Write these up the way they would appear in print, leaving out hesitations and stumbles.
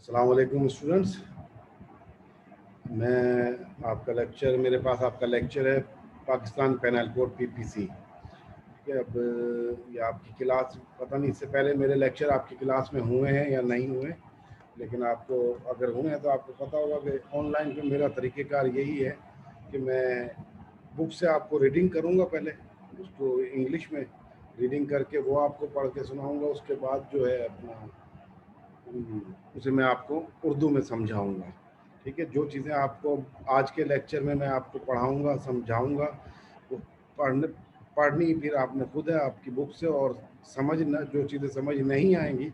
अस्सलाम वालेकुम स्टूडेंट्स। मैं आपका लेक्चर मेरे पास आपका लेक्चर है पाकिस्तान पेनल कोड पीपीसी। ठीक है, अब ये आपकी क्लास पता नहीं इससे पहले मेरे लेक्चर आपकी क्लास में हुए हैं या नहीं हुए, लेकिन आपको अगर हुए हैं तो आपको पता होगा कि ऑनलाइन पे मेरा तरीक़ेकार यही है कि मैं बुक से आपको रीडिंग करूँगा, पहले उसको इंग्लिश में रीडिंग करके वो आपको पढ़ के सुनाऊँगा। उसके बाद जो है अपना उसे मैं आपको उर्दू में समझाऊंगा। ठीक है, जो चीज़ें आपको आज के लेक्चर में मैं आपको पढ़ाऊंगा समझाऊंगा वो पढ़नी फिर आपने खुद है आपकी बुक से, और समझना जो चीज़ें समझ नहीं आएंगी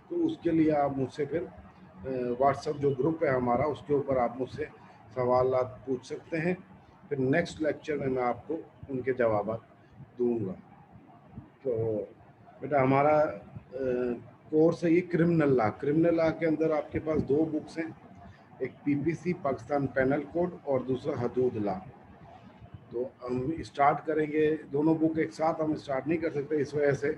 तो उसके लिए आप मुझसे फिर व्हाट्सएप जो ग्रुप है हमारा उसके ऊपर आप मुझसे सवाल पूछ सकते हैं। फिर नेक्स्ट लेक्चर में मैं आपको उनके जवाब दूंगा। तो बेटा हमारा कोर्स है ये क्रिमिनल लॉ के अंदर आपके पास दो बुक्स हैं, एक पीपीसी पाकिस्तान पेनल कोड और दूसरा हदूद लॉ। तो हम स्टार्ट करेंगे, दोनों बुक एक साथ हम स्टार्ट नहीं कर सकते, इस वजह से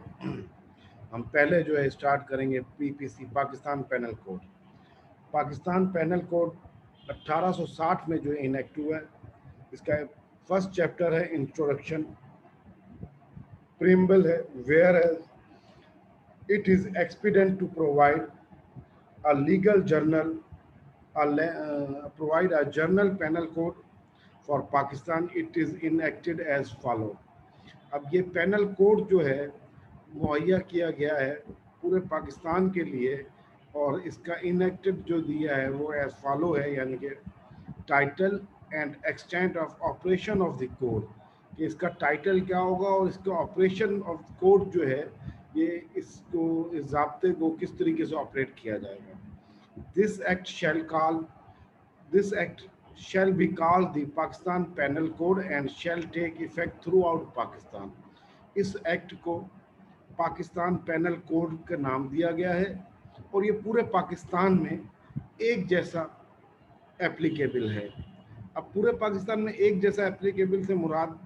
हम पहले जो है स्टार्ट करेंगे PPC Pakistan penal code. Pakistan penal code 1860 में जो इनेक्ट हुआ है, इसका फर्स्ट चैप्टर है इंट्रोडक्शन, प्रीम्बल है वेयर है it is expedient to provide a legal journal, provide a journal penal code for Pakistan. It is enacted as follow. अब ये पेनल कोड जो है मुहैया किया गया है पूरे पाकिस्तान के लिए, और इसका इनेक्टेड जो दिया है वो एज फॉलो है, यानी कि title and extent of operation of the code, कि इसका टाइटल क्या होगा और इसका ऑपरेशन ऑफ कोड जो है ये इसको इस ज़ाब्ते को किस तरीके से ऑपरेट किया जाएगा। This act shall call this act shall be called the Pakistan Penal Code and shall take effect throughout Pakistan. इस एक्ट को पाकिस्तान पेनल कोड का नाम दिया गया है और ये पूरे पाकिस्तान में एक जैसा एप्लीकेबल है। अब पूरे पाकिस्तान में एक जैसा एप्लीकेबल से मुराद,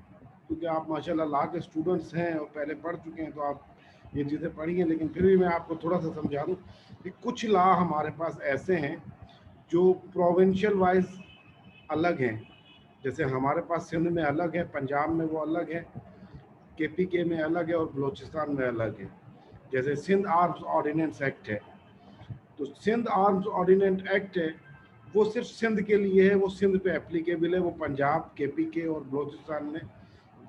क्योंकि आप माशाल्लाह लॉ के स्टूडेंट्स हैं और पहले पढ़ चुके हैं तो आप ये चीज़ें पढ़ी हैं, लेकिन फिर भी मैं आपको थोड़ा सा समझा दूँ कि कुछ लॉ हमारे पास ऐसे हैं जो प्रोविंशियल वाइज अलग हैं। जैसे हमारे पास सिंध में अलग है, पंजाब में वो अलग है, केपीके में अलग है और बलूचिस्तान में अलग है। जैसे सिंध आर्म्स ऑर्डिनेंस एक्ट है, तो सिंध आर्म्स ऑर्डिनेंस एक्ट है वो सिर्फ सिंध के लिए है, वो सिंध पे एप्लीकेबल है। वो पंजाब, केपीके और बलूचिस्तान में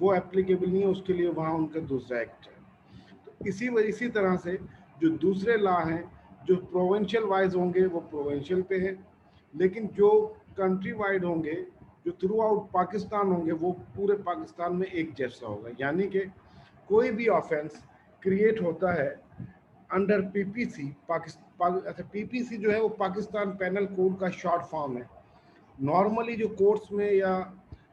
वो एप्लीकेबल नहीं है, उसके लिए वहाँ उनका दूसरा एक्ट है। तो इसी तरह से जो दूसरे लॉ हैं जो प्रोविंशियल वाइज होंगे वो प्रोविंशियल पे है, लेकिन जो कंट्री वाइड होंगे, जो थ्रू आउट पाकिस्तान होंगे, वो पूरे पाकिस्तान में एक जैसा होगा। यानी कि कोई भी ऑफेंस क्रिएट होता है अंडर पीपीसी, अच्छा पीपीसी जो है वो पाकिस्तान पेनल कोड का शॉर्ट फॉर्म है। नॉर्मली जो कोर्ट्स में या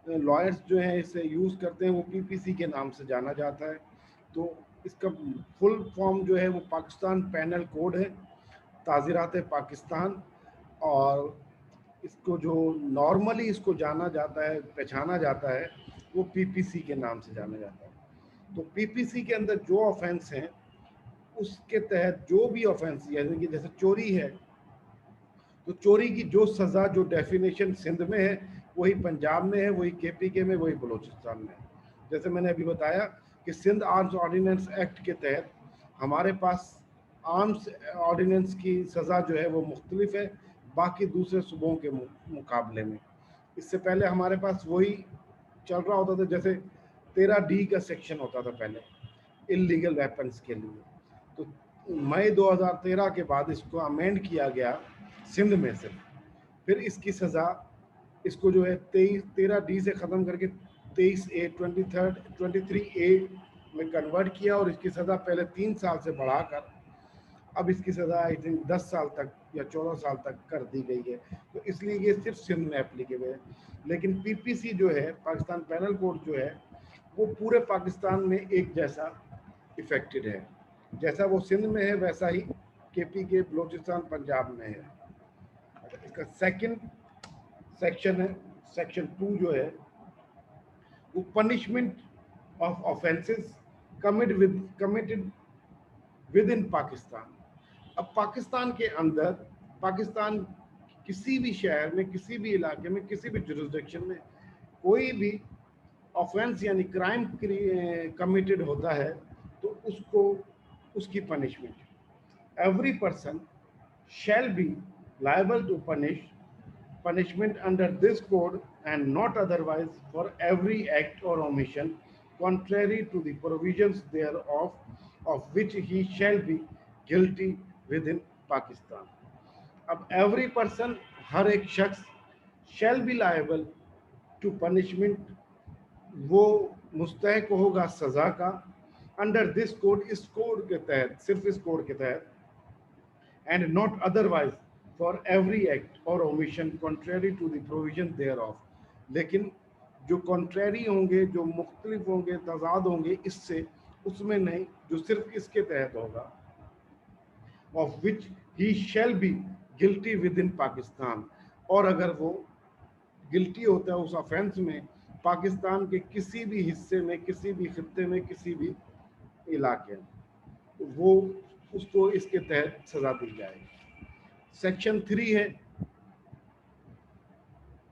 लॉयर्स जो हैं इसे यूज़ करते हैं वो पीपीसी के नाम से जाना जाता है। तो इसका फुल फॉर्म जो है वो पाकिस्तान पेनल कोड है, ताज़ीरात पाकिस्तान, और इसको जो नॉर्मली इसको जाना जाता है, पहचाना जाता है, वो पीपीसी के नाम से जाना जाता है। तो पीपीसी के अंदर जो ऑफेंस हैं उसके तहत जो भी ऑफेंस, यानी कि जैसे चोरी है तो चोरी की जो सज़ा, जो डेफिनेशन सिंध में है वही पंजाब में है, वही केपीके में, वही बलूचिस्तान में है। जैसे मैंने अभी बताया कि सिंध आर्म्स ऑर्डिनेंस एक्ट के तहत हमारे पास आर्म्स ऑर्डिनेंस की सज़ा जो है वो मुख्तलिफ है बाकी दूसरे सूबों के मुकाबले में। इससे पहले हमारे पास वही चल रहा होता था, जैसे 13D का सेक्शन होता था पहले इलीगल वेपन्स के लिए। तो मई 2013 के बाद इसको अमेंड किया गया सिंध में से, फिर इसकी सज़ा इसको जो है 13D से ख़त्म करके 23A 23A में कन्वर्ट किया, और इसकी सज़ा पहले 3 साल से बढ़ाकर अब इसकी सज़ा आई थिंक 10 साल तक या 14 साल तक कर दी गई है। तो इसलिए ये सिर्फ सिंध में एप्लीकेबल है। लेकिन पीपीसी जो है पाकिस्तान पेनल कोड जो है वो पूरे पाकिस्तान में एक जैसा इफेक्टेड है। जैसा वो सिंध में है वैसा ही केपीके, बलूचिस्तान, पंजाब में है। इसका सेकंड सेक्शन है, सेक्शन 2 जो है वो punishment of offences committed with in Pakistan. अब पाकिस्तान के अंदर पाकिस्तान किसी भी शहर में, किसी भी इलाके में, किसी भी जुरिस्डिक्शन में कोई भी ऑफेंस यानी क्राइम कमिटेड होता है तो उसको उसकी punishment, every person shall be liable to punishment under this code and not otherwise for every act or omission contrary to the provisions thereof of which he shall be guilty within Pakistan. अब every person, हर एक शख्स shall be liable to punishment, वो मुस्तहक होगा सजा का, under this code, इस code के तहत, सिर्फ इस कोड के तहत, and not otherwise for every act or omission contrary to the provision thereof. लेकिन जो contrary होंगे, जो मुख्तलिफ होंगे, तजाद होंगे इससे, उसमें नहीं, जो सिर्फ इसके तहत होगा, of which he shall be guilty within Pakistan, और अगर वो गिल्टी होता है उस ऑफेंस में पाकिस्तान के किसी भी हिस्से में, किसी भी खित्ते में, किसी भी इलाके में, वो उसको इसके तहत सजा दी जाएगी। सेक्शन 3 है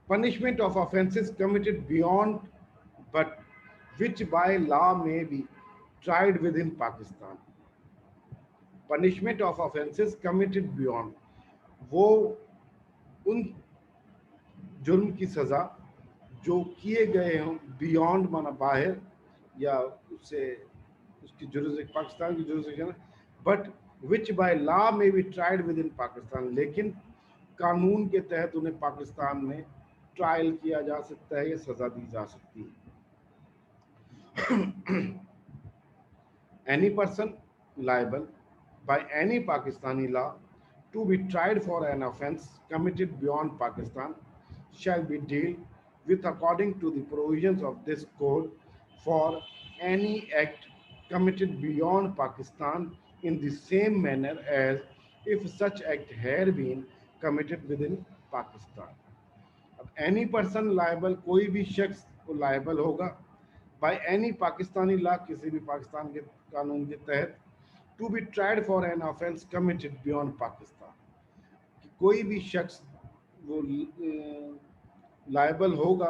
punishment of offences committed beyond but which by law may be tried within Pakistan. Punishment of offences committed beyond, वो उन जुर्म की सजा जो किए गए हों बियॉन्ड माना बाहर या उससे, उसकी जुरिस्डिक्शन पाकिस्तान की jurisdiction, but which by law may be tried within Pakistan, लेकिन कानून के तहत उन्हें पाकिस्तान में ट्रायल किया जा सकता है या सजा दी जा सकती है। Any person liable by any Pakistani law to be tried for an offence committed beyond Pakistan shall be dealt with according to the provisions of this code for any act committed beyond Pakistan in the same manner as if such act had been committed within Pakistan. अब any person liable, कोई भी शख्स को liable होगा by any Pakistani law, किसी भी पाकिस्तान के कानून के तहत, to be tried for an offence committed beyond Pakistan, कोई भी शख्स वो लायबल होगा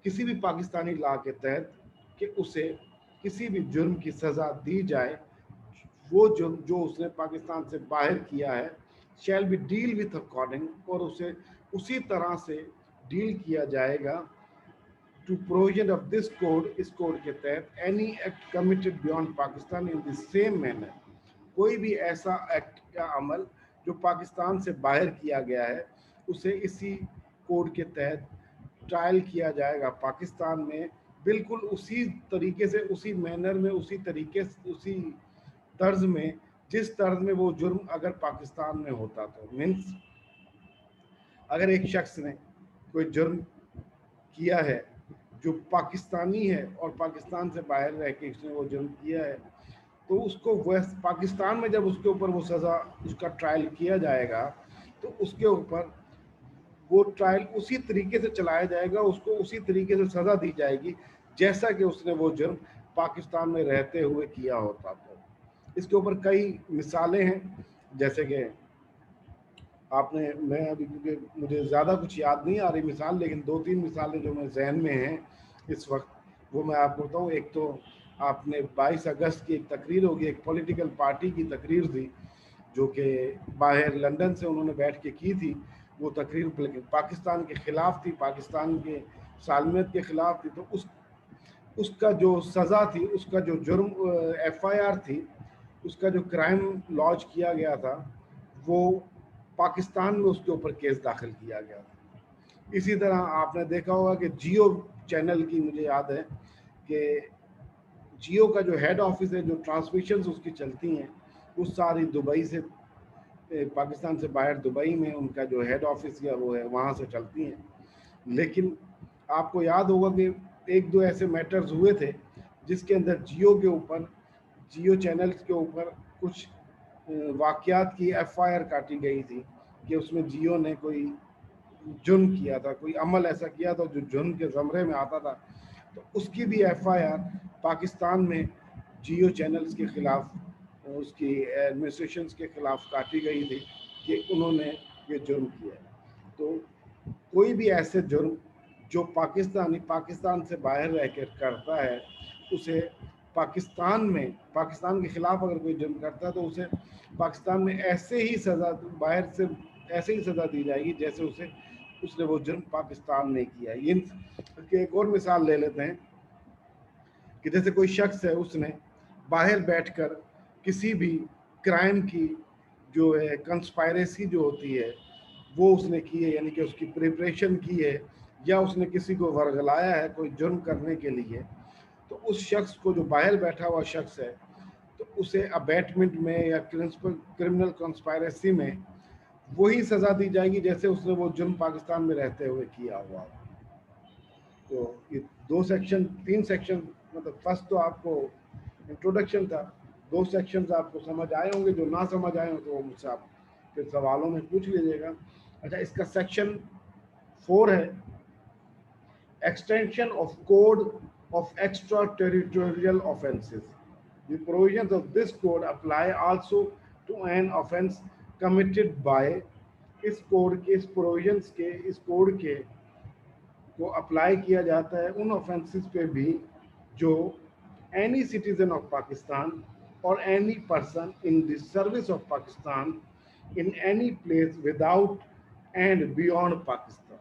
किसी भी पाकिस्तानी लॉ के तहत कि उसे किसी भी जुर्म की सज़ा दी जाए, वो जुर्म जो उसने पाकिस्तान से बाहर किया है shall be deal with according, और उसे उसी तरह से डील किया जाएगा to provision of this code, इस कोड के तहत, any act committed beyond Pakistan in the same manner, कोई भी ऐसा एक्ट या अमल जो पाकिस्तान से बाहर किया गया है उसे इसी कोड के तहत ट्रायल किया जाएगा पाकिस्तान में, बिल्कुल उसी तरीके से, उसी मैनर में, उसी तरीके से, उसी तर्ज में जिस तर्ज में वो जुर्म अगर पाकिस्तान में होता। तो मीन्स अगर एक शख्स ने कोई जुर्म किया है जो पाकिस्तानी है और पाकिस्तान से बाहर रह के उसने वो जुर्म किया है, तो उसको वह पाकिस्तान में जब उसके ऊपर वो सज़ा, उसका ट्रायल किया जाएगा तो उसके ऊपर वो ट्रायल उसी तरीके से चलाया जाएगा, उसको उसी तरीके से सज़ा दी जाएगी जैसा कि उसने वो जुर्म पाकिस्तान में रहते हुए किया होता था। इसके ऊपर कई मिसालें हैं, जैसे कि आपने, मैं अभी क्योंकि मुझे ज़्यादा कुछ याद नहीं आ रही मिसाल, लेकिन 2-3 मिसालें जो मैं जहन में हैं इस वक्त वो मैं आपको बताऊँ। एक तो आपने 22 अगस्त की एक तकरीर होगी, एक पॉलिटिकल पार्टी की तकरीर थी जो कि बाहर लंदन से उन्होंने बैठ के की थी। वो तकरीर पाकिस्तान के ख़िलाफ़ थी, पाकिस्तान के सालमियत के ख़िलाफ़ थी। तो उसका जो सज़ा थी, उसका जो जुर्म FIR थी, उसका जो क्राइम लॉन्च किया गया था वो पाकिस्तान में उसके ऊपर केस दाखिल किया गया था। इसी तरह आपने देखा होगा कि जियो चैनल की, मुझे याद है कि जियो का जो हेड ऑफिस है, जो ट्रांसमिशंस उसकी चलती हैं वो सारी दुबई से, पाकिस्तान से बाहर दुबई में उनका जो हेड ऑफिस या वो है वहाँ से चलती हैं। लेकिन आपको याद होगा कि 1-2 ऐसे मैटर्स हुए थे जिसके अंदर जियो के ऊपर, जियो चैनल्स के ऊपर कुछ वाक़यात की FIR काटी गई थी कि उसमें जियो ने कोई जुर्म किया था, कोई अमल ऐसा किया था जो जुर्म के ज़मरे में आता था। तो उसकी भी FIR पाकिस्तान में जियो चैनल्स के ख़िलाफ़, उसकी एडमिनिस्ट्रेशन के ख़िलाफ़ काटी गई थी। कि उन्होंने ये जुर्म किया है। तो कोई भी ऐसे जुर्म जो पाकिस्तानी पाकिस्तान से बाहर रह कर करता है, उसे पाकिस्तान में, पाकिस्तान के खिलाफ अगर कोई जुर्म करता है तो उसे पाकिस्तान में ऐसे ही सज़ा, बाहर से ऐसे ही सज़ा दी जाएगी जैसे उसने वो जुर्म पाकिस्तान में किया। इन एक और मिसाल ले लेते हैं कि जैसे कोई शख्स है, उसने बाहर बैठकर किसी भी क्राइम की जो है कंस्पायरेसी जो होती है वो उसने की है, यानी कि उसकी प्रिपरेशन की है, या उसने किसी को वर्गलाया है कोई जुर्म करने के लिए, तो उस शख्स को, जो बाहर बैठा हुआ शख्स है, तो उसे अबैटमेंट में या क्रिमिनल कंस्पायरेसी में वही सज़ा दी जाएगी जैसे उसने वो जुर्म पाकिस्तान में रहते हुए किया हुआ। तो ये दो सेक्शन, तीन सेक्शन, मतलब फर्स्ट तो आपको इंट्रोडक्शन था, दो सेक्शंस आपको समझ आए होंगे। जो ना समझ आए हो तो मुझसे आप फिर सवालों में पूछ लीजिएगा। अच्छा, इसका सेक्शन 4 है extension of code of extraterritorial offenses. The provisions of this code apply also to an offense committed by, इस कोड के, इस प्रोविजंस के, इस कोड के को अप्लाई किया जाता है उन ऑफेंसेस पे भी जो एनी सिटीजन ऑफ पाकिस्तान और any person in the service of Pakistan in any place without and beyond Pakistan,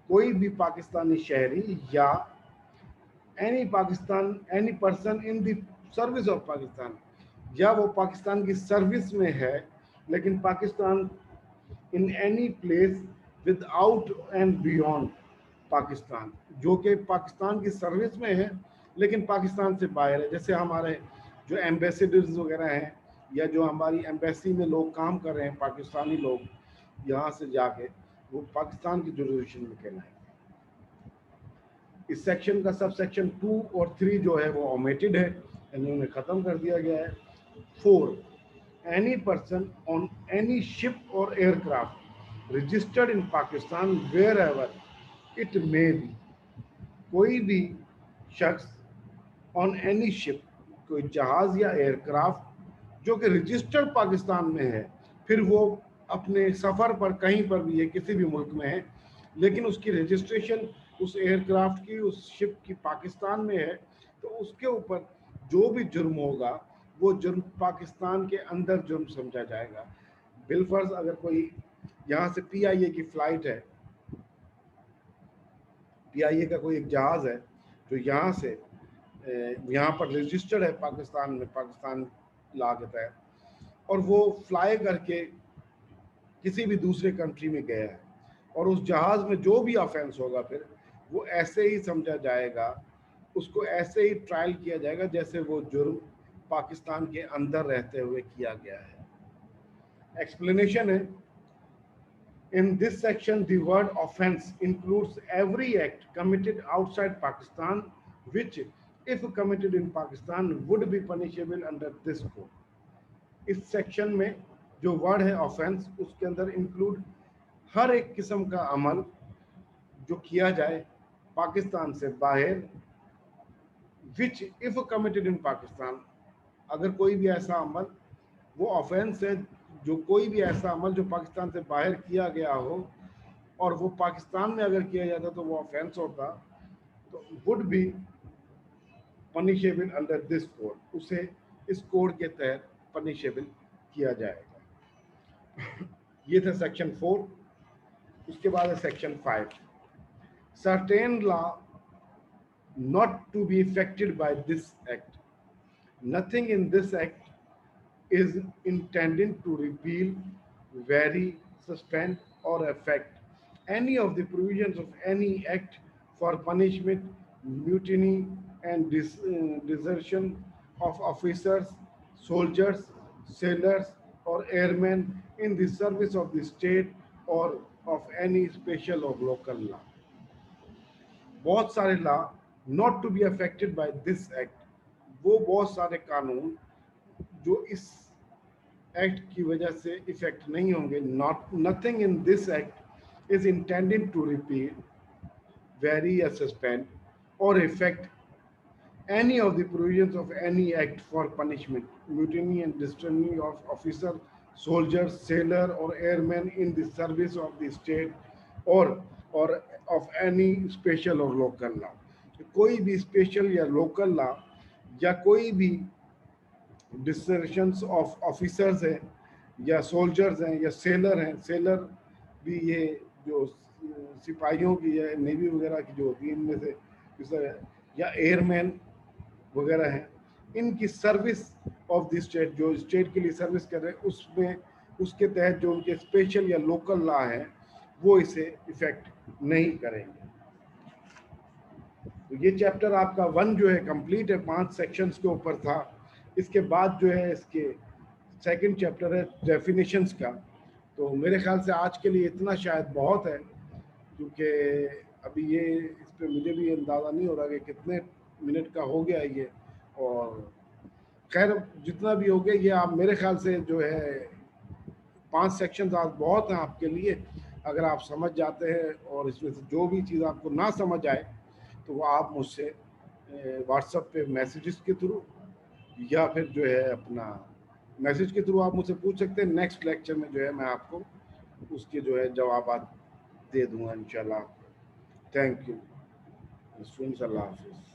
कोई भी पाकिस्तानी शहरी या any person in the service of Pakistan, या वो पाकिस्तान की सर्विस में है लेकिन Pakistan in any place without and beyond Pakistan, जो कि पाकिस्तान की सर्विस में है लेकिन पाकिस्तान से बाहर है। जैसे हमारे जो एम्बेसडर्स वगैरह हैं, या जो हमारी एम्बेसी में लोग काम कर रहे हैं पाकिस्तानी लोग, यहाँ से जाके वो पाकिस्तान की जुरिडिक्शन में कहलाएंगे। इस सेक्शन का सब सेक्शन 2 और 3 जो है वो ओमिटेड है, यानी उन्हें ख़त्म कर दिया गया है। 4, any person on any ship or aircraft registered in Pakistan wherever it may be, कोई भी शख्स ऑन एनी शिप, कोई जहाज़ या एयरक्राफ्ट जो कि रजिस्टर्ड पाकिस्तान में है, फिर वो अपने सफ़र पर कहीं पर भी है, किसी भी मुल्क में है, लेकिन उसकी रजिस्ट्रेशन उस एयरक्राफ्ट की, उस शिप की पाकिस्तान में है, तो उसके ऊपर जो भी जुर्म होगा वो जुर्म पाकिस्तान के अंदर जुर्म समझा जाएगा। बिलफर्ज अगर कोई यहाँ से PIA की फ़्लाइट है, PIA का कोई एक जहाज़ है जो यहाँ से यहाँ पर रजिस्टर्ड है पाकिस्तान में, पाकिस्तान लॉ के तहत, और वो फ्लाई करके किसी भी दूसरे कंट्री में गया है, और उस जहाज़ में जो भी ऑफेंस होगा फिर वो ऐसे ही समझा जाएगा, उसको ऐसे ही ट्रायल किया जाएगा जैसे वो जुर्म पाकिस्तान के अंदर रहते हुए किया गया है। एक्सप्लेनेशन है, in this section the word offense includes every act committed outside Pakistan which if committed in Pakistan would be punishable under this code. इस सेक्शन में जो वर्ड है ऑफेंस, उसके अंदर इंक्लूड हर एक किस्म का अमल जो किया जाए पाकिस्तान से बाहर, which if committed in Pakistan, अगर कोई भी ऐसा अमल, वो ऑफेंस है जो कोई भी ऐसा अमल जो पाकिस्तान से बाहर किया गया हो और वो पाकिस्तान में अगर किया जाता तो वो ऑफेंस होता, तो would be punishable under this code, उसे इस कोड के तहत पनिशेबल किया जाएगा। ये था सेक्शन 4। उसके बाद है section 5, certain law not to be affected by this act. Nothing in this act is intended to repeal, vary, suspend, or affect any of the provisions of any act for punishment, mutiny, and desertion of officers, soldiers, sailors, or airmen in the service of the state or of any special or local law. बहुत सारे law not to be affected by this act, वो बहुत सारे कानून जो इस act की वजह से इफेक्ट नहीं होंगे। Not nothing in this act is intended to repeal, vary, or suspend, or affect any of the provisions of any act for punishment, mutiny, and discharge of officer, soldiers, sailor or airmen in the service of the state or of any special or local law. कोई भी special या local law या कोई भी destructions of officers हैं या soldiers हैं या सेलर हैं, सेलर भी ये जो सिपाहियों की या नेवी वगैरह की जो होती है इनमें से या एयरमैन वगैरह हैं, इनकी सर्विस ऑफ द स्टेट, जो स्टेट के लिए सर्विस कर रहे हैं, उसमें उसके तहत जो उनके स्पेशल या लोकल लॉ हैं वो इसे इफेक्ट नहीं करेंगे। तो ये चैप्टर आपका 1 जो है कंप्लीट है, 5 सेक्शंस के ऊपर था। इसके बाद जो है इसके सेकंड चैप्टर है डेफिनेशंस का। तो मेरे ख्याल से आज के लिए इतना शायद बहुत है, क्योंकि अभी ये इस पर मुझे भी अंदाज़ा नहीं हो रहा कि कितने मिनट का हो गया ये। और खैर जितना भी हो गया ये आप मेरे ख्याल से जो है 5 सेक्शन आज बहुत हैं आपके लिए, अगर आप समझ जाते हैं। और इसमें से जो भी चीज़ आपको ना समझ आए तो वो आप मुझसे व्हाट्सएप पे मैसेजेस के थ्रू या फिर जो है अपना मैसेज के थ्रू आप मुझसे पूछ सकते हैं। नेक्स्ट लेक्चर में जो है मैं आपको उसके जो है जवाब दे दूंगा इंशाल्लाह। Thank you. अल्लाह हाफिज़।